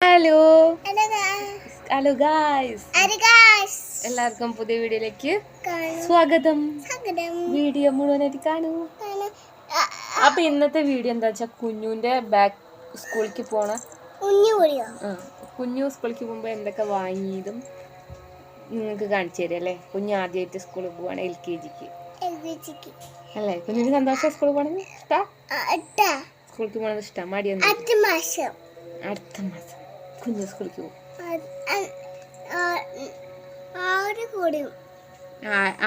Hello hello guys, എല്ലാവർക്കും പുതിയ വീഡിയോയിലേക്ക് സ്വാഗതം. വീഡിയോ മുഴുവനായിട്ട് കാണൂ. അപ്പൊ ഇന്നത്തെ വീഡിയോ എന്താ വെച്ചാൽ കുഞ്ഞുവിന്റെ ബാക്ക് സ്കൂളിലേക്ക് പോണ കുഞ്ഞു സ്കൂളിലേക്ക് പോകുമ്പോ എന്തൊക്കെ വാങ്ങിയതും നിങ്ങൾക്ക് കാണിച്ചു തരാം അല്ലേ. കുഞ്ഞു ആദ്യമായിട്ട് സ്കൂളിൽ പോവാണ്, LKG അല്ലേ. കുഞ്ഞിന് സന്തോഷം സ്കൂളിൽ പോകണത് ഇഷ്ടാ? സ്കൂളിലേക്ക് പോണത് ഇഷ്ടാ? മടിയൊന്നും? അടുത്ത മാസം കുഞ്ഞു സ്കൂളിലേക്ക് പോകും.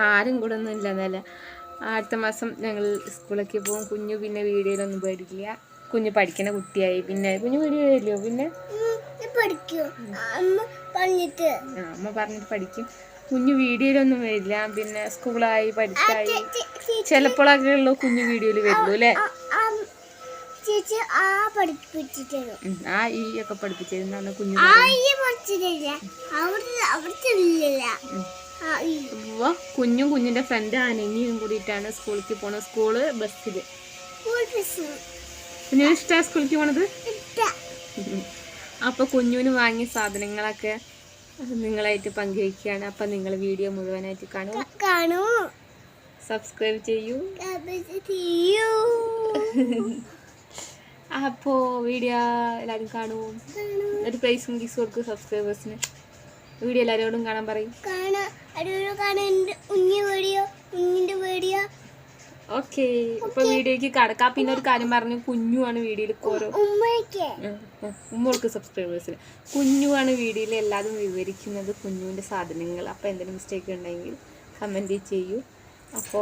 ആരും കൂടെ ഒന്നും ഇല്ലെന്നല്ല. അടുത്ത മാസം ഞങ്ങൾ സ്കൂളിലേക്ക് പോകും. കുഞ്ഞു പിന്നെ വീഡിയോയിലൊന്നും പേടില്ല. കുഞ്ഞു പഠിക്കുന്ന കുട്ടിയായി. പിന്നെ കുഞ്ഞു വീഡിയോ വരില്ലോ. പിന്നെ അമ്മ പറഞ്ഞിട്ട് പഠിക്കും. കുഞ്ഞു വീഡിയോയിലൊന്നും വരില്ല. പിന്നെ സ്കൂളായി പഠിത്തായി ചിലപ്പോഴൊക്കെ ഉള്ളൂ കുഞ്ഞു വീഡിയോയിൽ വരുള്ളൂ അല്ലേ. ആ ഈ ഒക്കെ പഠിപ്പിച്ചിരുന്നാണ് കുഞ്ഞു. കുഞ്ഞും കുഞ്ഞിന്റെ ഫ്രണ്ട് അനങ്ങിയും കൂടിയിട്ടാണ് സ്കൂളിലേക്ക് പോണത്. സ്കൂള് ബസ്സില്. കുഞ്ഞിന് ഇഷ്ടാ സ്കൂളിലേക്ക് പോണത്? അപ്പൊ കുഞ്ഞുവിന് വാങ്ങിയ സാധനങ്ങളൊക്കെ നിങ്ങളായിട്ട് പങ്കുവയ്ക്കുകയാണ്. അപ്പൊ നിങ്ങൾ വീഡിയോ മുഴുവനായിട്ട് കാണൂ, സബ്സ്ക്രൈബ് ചെയ്യൂ. അപ്പോ വീഡിയോ എല്ലാവരും കാണൂ. ഒരു പ്രൈസും ഗീസ് കൊടുക്കും സബ്സ്ക്രൈബേഴ്സിന്. വീഡിയോ എല്ലാവരോടും കാണാൻ പറയും. ഓക്കെ, ഇപ്പൊ വീഡിയോക്ക് കടക്കാം. പിന്നെ ഒരു കാര്യം പറഞ്ഞു, കുഞ്ഞുവാണ് വീഡിയോയിൽ ഓരോ ഉമ്മൾക്ക് സബ്സ്ക്രൈബേഴ്സിന് കുഞ്ഞുവാണ് വീഡിയോയിൽ എല്ലാതും വിവരിക്കുന്നത്, കുഞ്ഞുവിന്റെ സാധനങ്ങൾ. അപ്പൊ എന്തെങ്കിലും മിസ്റ്റേക്ക് ഉണ്ടെങ്കിൽ കമന്റ് ചെയ്യൂ. അപ്പോ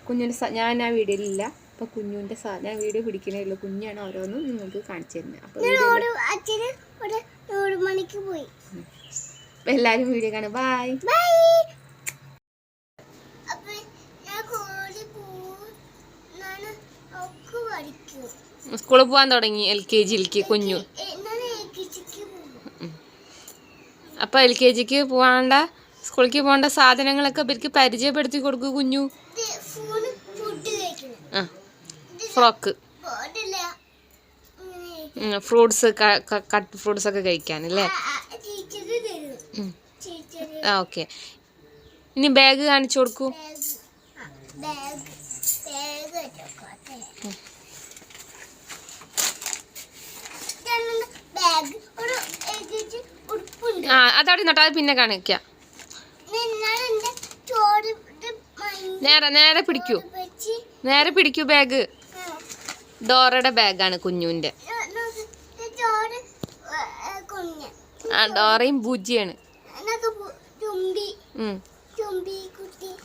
കുഞ്ഞിന്റെ ഞാൻ ആ വീഡിയോയിലില്ല. അപ്പൊ കുഞ്ഞുവിന്റെ ഞാൻ വീഡിയോ പിടിക്കണേ ഉള്ളൂ. കുഞ്ഞാണ് ഓരോന്നും നിങ്ങൾക്ക് കാണിച്ചു തരുന്നത്. അപ്പൊ എല്ലാരും വീഡിയോ കാണും. ബൈ. സ്കൂളിൽ പോവാൻ തുടങ്ങി LKG കുഞ്ഞു. അപ്പൊ LKG പോവാണ്ട സ്കൂളിലേക്ക് പോകേണ്ട സാധനങ്ങളൊക്കെ ഇവർക്ക് പരിചയപ്പെടുത്തി കൊടുക്കൂ. കുഞ്ഞു ഫ്രോക്ക്, ഫ്രൂട്ട്സ്, കട്ട് ഫ്രൂട്ട്സ് ഒക്കെ കഴിക്കാനല്ലേ. ഓക്കെ, ഇനി ബാഗ് കാണിച്ചു കൊടുക്കൂ. അതവിടെ നട്ടാ പിന്നെ കാണിക്കാം. നേരെ പിടിക്കൂ, നേരെ പിടിക്കൂ. ബാഗ് ഡോറയുടെ ബാഗാണ് കുഞ്ഞുവിന്റെ. ഡോറയും ബൂജിയാണ്.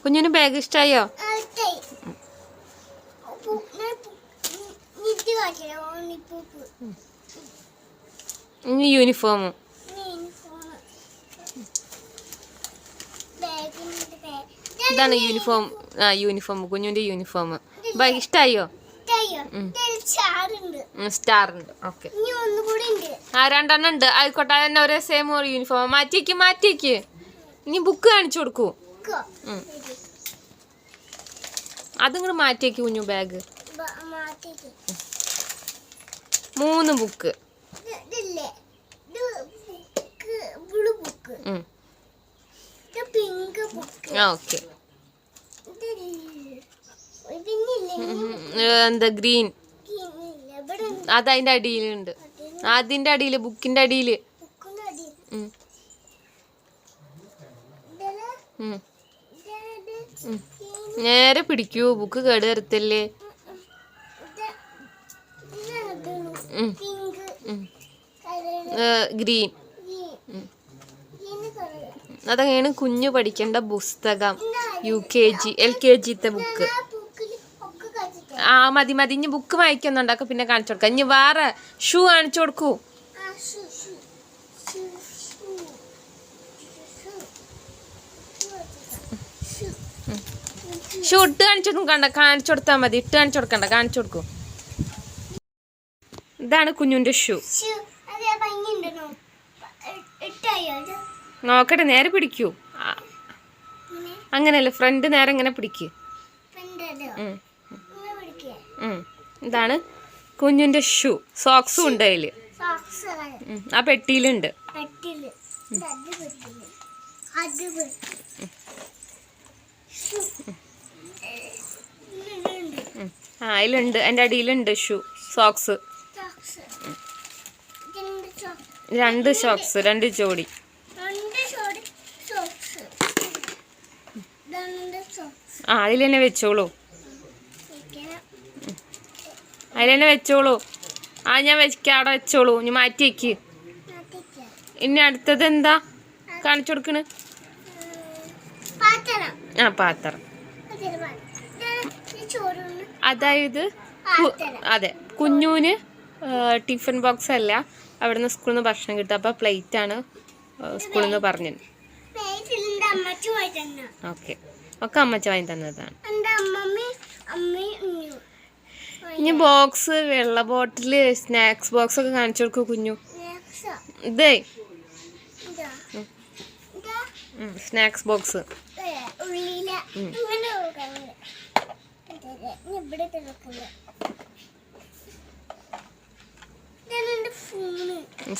കുഞ്ഞിന് ബാഗ് ഇഷ്ടായോ? ഇനി യൂണിഫോമും. ഇതാണ് യൂണിഫോം. യൂണിഫോം, കുഞ്ഞുവിന്റെ യൂണിഫോം. ബാഗ് ഇഷ്ടായോ? സ്റ്റാർ ഉണ്ട്. ഓക്കെ, രണ്ടെണ്ണം ഉണ്ട്. ആയിക്കോട്ടെ, തന്നെ ഒരേ സെയിം യൂണിഫോം. മാറ്റിക്ക്. ഇനി ബുക്ക് കാണിച്ചു കൊടുക്കൂ. അതിങ്ങോട്ട് മാറ്റിയേക്ക് കുഞ്ഞു. Bag 3 book. ഓക്കെ, എന്താ ഗ്രീൻ? അതതിന്റെ അടിയിലുണ്ട്. അതിന്റെ അടിയില്, ബുക്കിന്റെ അടിയില്. നേരെ പിടിക്കൂ, ബുക്ക് കേട് വരത്തല്ലേ. ഗ്രീൻ. അതൊക്കെയാണ് കുഞ്ഞു പഠിക്കേണ്ട പുസ്തകം. UKG LKG book. മതി. ഇനി ബുക്ക് വായിക്കുന്നുണ്ടാക്കും, പിന്നെ കാണിച്ചു കൊടുക്കാം. ഇനി വേറെ ഷൂ കാണിച്ചു കൊടുക്കൂ. ഷൂ ഇട്ട് കാണിച്ചു കൊടുത്താൽ മതി. ഇട്ട് കാണിച്ചു കൊടുക്കണ്ട, കാണിച്ചു കൊടുക്കൂ. ഇതാണ് കുഞ്ഞുവിന്റെ ഷൂ. നോക്കട്ടെ, നേരെ പിടിക്കൂ. അങ്ങനെയല്ല, ഫ്രണ്ട് നേരെ ഇങ്ങനെ പിടിക്കൂ. ഇതാണ് കുഞ്ഞിന്റെ ഷൂ. സോക്സും ഉണ്ട് അതില്. ആ പെട്ടിയിലുണ്ട്. ആ അതിലുണ്ട്, എൻ്റെ അടിയിലുണ്ട് സോക്സ്. 2 സോക്സ്, 2 ജോഡി. ആ അതിലെന്നെ വെച്ചോളൂ, അതിലെന്നെ വെച്ചോളൂ. ആ ഞാൻ വെക്കാം, അവിടെ വെച്ചോളൂ. ഇനി മാറ്റി വെക്ക്. ഇനി അടുത്തത് എന്താ കാണിച്ചു കൊടുക്കണ്? ആ പാത്രം. അതായത് അതെ, കുഞ്ഞൂന് ടിഫിൻ ബോക്സ് അല്ല, അവിടുന്ന് സ്കൂളിൽ നിന്ന് ഭക്ഷണം കിട്ടും. അപ്പോൾ പ്ലേറ്റ് ആണ് സ്കൂളിൽ നിന്ന് പറഞ്ഞത്. ഓക്കെ, ഒക്കെ അമ്മച്ച വാങ്ങി തന്നതാണ്. ഇനി ബോക്സ്, വെള്ള ബോട്ടില്, സ്നാക്സ് ബോക്സ് ഒക്കെ കാണിച്ചു കൊടുക്കൂ കുഞ്ഞു. ഇതേ സ്നാക്സ് ബോക്സ്.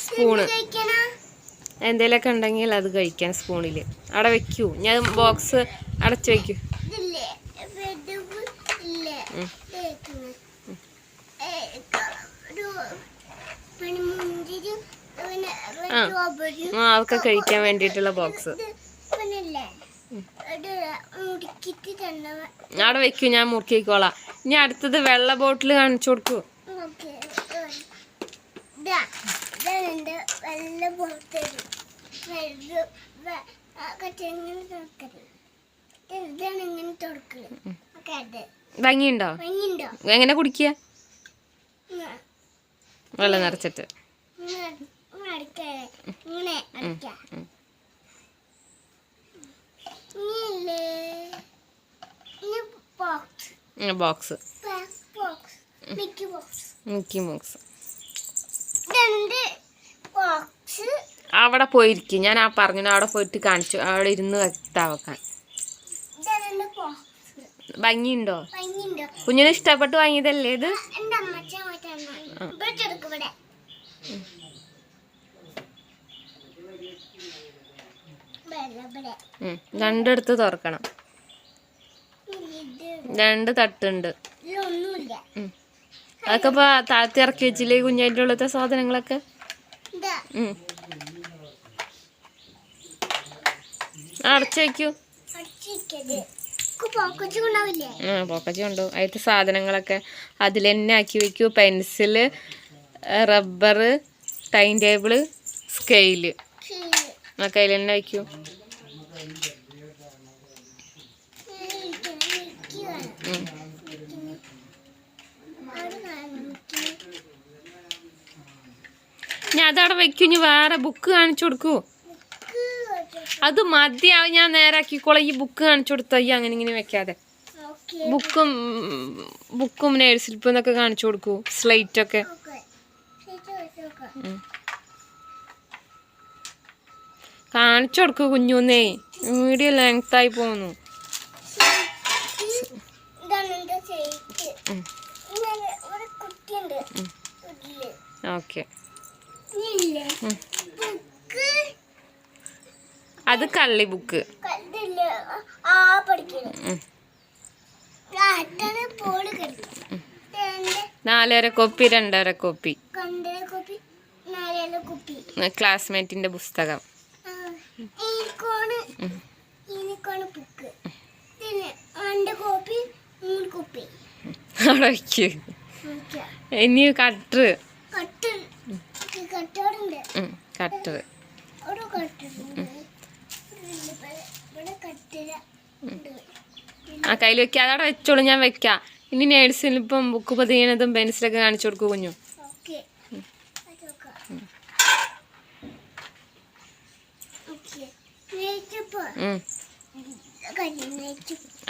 സ്പൂണ് എന്തേലൊക്കെ ഉണ്ടെങ്കിൽ അത് കഴിക്കാൻ സ്പൂണിൽ അവിടെ വെക്കൂ. ഞാൻ ബോക്സ് അടച്ചു വെക്കൂ. ആ അതൊക്കെ കഴിക്കാൻ വേണ്ടിയിട്ടുള്ള ബോക്സ് അവിടെ വെക്കൂ, ഞാൻ മുറുക്കിക്കോളാം. ഇനി അടുത്തത് വെള്ള ബോട്ടിൽ കാണിച്ചു കൊടുക്കൂ. ഭംഗിയുണ്ടോ? എങ്ങനെ കുടിക്കുക? വെള്ളം നിറച്ചിട്ട്. ബോക്സ് മിക്കി ബോക്സ് അവിടെ പോയിരിക്കും. ഞാൻ ആ പറഞ്ഞു, അവിടെ പോയിട്ട് കാണിച്ചു, അവിടെ ഇരുന്ന് വ്യക്തമാക്കാൻ. ഭംഗിയുണ്ടോ? കുഞ്ഞിന് ഇഷ്ടപ്പെട്ട് വാങ്ങിയതല്ലേ ഇത്? രണ്ടെടുത്ത് തുറക്കണം. 2 തട്ടുണ്ട്. അതൊക്കെ ഇപ്പൊ താഴ്ത്തി ഇറക്കി വെച്ചില്ലേ കുഞ്ഞതിൻ്റെ ഉള്ളത്തെ സാധനങ്ങളൊക്കെ? അടച്ചു വെക്കൂ. പോക്കച്ച് കൊണ്ടു. അതിലത്തെ സാധനങ്ങളൊക്കെ അതിൽ തന്നെ ആക്കി വെക്കൂ. Pencil, rubber, time table, scale ഒക്കെ അതിൽ തന്നെ വയ്ക്കൂ. ഞാൻ അതവിടെ വെക്കൂ. ഇനി വേറെ ബുക്ക് കാണിച്ചു കൊടുക്കൂ. അത് മതിയാവും, ഞാൻ നേരാക്കിക്കോളാം. ഈ ബുക്ക് കാണിച്ചു കൊടുത്തോ. ഈ അങ്ങനെ ഇങ്ങനെ വെക്കാതെ ബുക്കും നേഴ്സിൽപ്പ് എന്നൊക്കെ കാണിച്ചു കൊടുക്കൂ. സ്ലേറ്റൊക്കെ കാണിച്ചു കൊടുക്കൂ കുഞ്ഞുന്നേ. വീഡിയോ ലെങ്ത് ആയി പോകുന്നു. ഓക്കെ, അത് കള്ളി ബുക്ക്. 4.5 copy, 2.5 copy. ക്ലാസ്മേറ്റിന്റെ പുസ്തകം. അവിടെ വയ്ക്ക്. ഇനി കട്ടർ. ആ കയ്യിൽ വെക്കുക. അതവിടെ വെച്ചോളൂ, ഞാൻ വെക്കാം. ഇനി നേഴ്സിൽ ഇപ്പം ബുക്ക് പതിയണതും പെൻസിലൊക്കെ കാണിച്ചു കൊടുക്കൂ കുഞ്ഞു.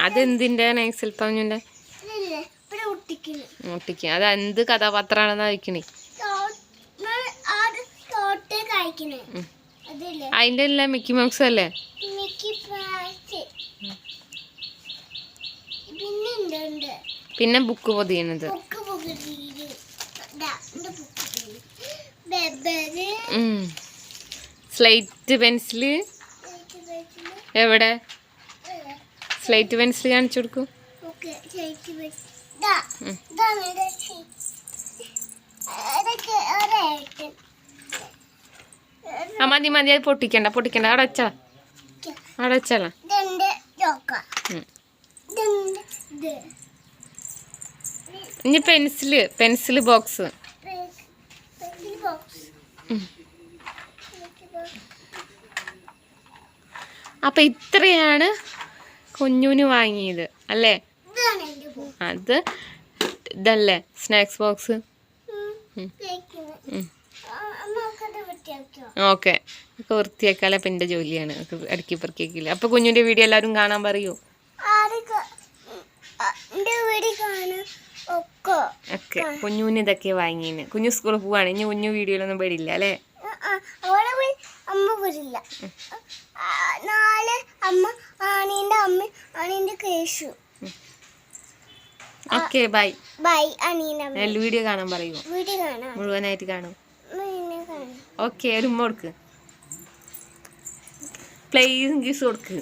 അതെന്തിൻ്റെ നൈസിൽപ്പം കുഞ്ഞിൻ്റെ? ഒട്ടിക്കുക. അത് എന്ത് കഥാപാത്രമാണെന്നാ വയ്ക്കണേ? അതിൻ്റെ അല്ലേ മിക്കി മൗസ് അല്ലേ? പിന്നെ ബുക്ക് പൊതിയണത്. സ്ലേറ്റ് പെൻസില് എവിടെ? സ്ലേറ്റ് പെൻസിൽ കാണിച്ചു കൊടുക്കൂ. മതി മതി, അത് പൊട്ടിക്കണ്ട പൊട്ടിക്കണ്ട, അവിടെ വെച്ചാ അവിടെ വെച്ചാല. ഇനി പെൻസില് ബോക്സ്. അപ്പൊ ഇത്രയാണ് കുഞ്ഞുന് വാങ്ങിയത് അല്ലേ? അത് ഇതല്ലേ സ്നാക്സ് ബോക്സ്. ഓക്കെ, ഒക്കെ വൃത്തിയാക്കാല അപ്പം എൻ്റെ ജോലിയാണ്, അടുക്കി പെറുക്കിയാക്കില്ല. അപ്പൊ കുഞ്ഞുന്റെ വീഡിയോ എല്ലാവരും കാണാൻ പറയൂ. ഒക്കെ കുഞ്ഞുന് ഇതൊക്കെ വാങ്ങിന്. കുഞ്ഞു സ്കൂളിൽ പോവാണ്, ഇനി കുഞ്ഞു വീഡിയോയിലൊന്നും പേടില്ല അല്ലേ? Okay bye bye. വീഡിയോ കാണാൻ പറയൂ, മുഴുവനായിട്ട് കാണും. ഓക്കെ, ഒരു ഉമ്മ കൊടുക്ക്, പ്ലേസും കിസ് കൊടുക്ക്.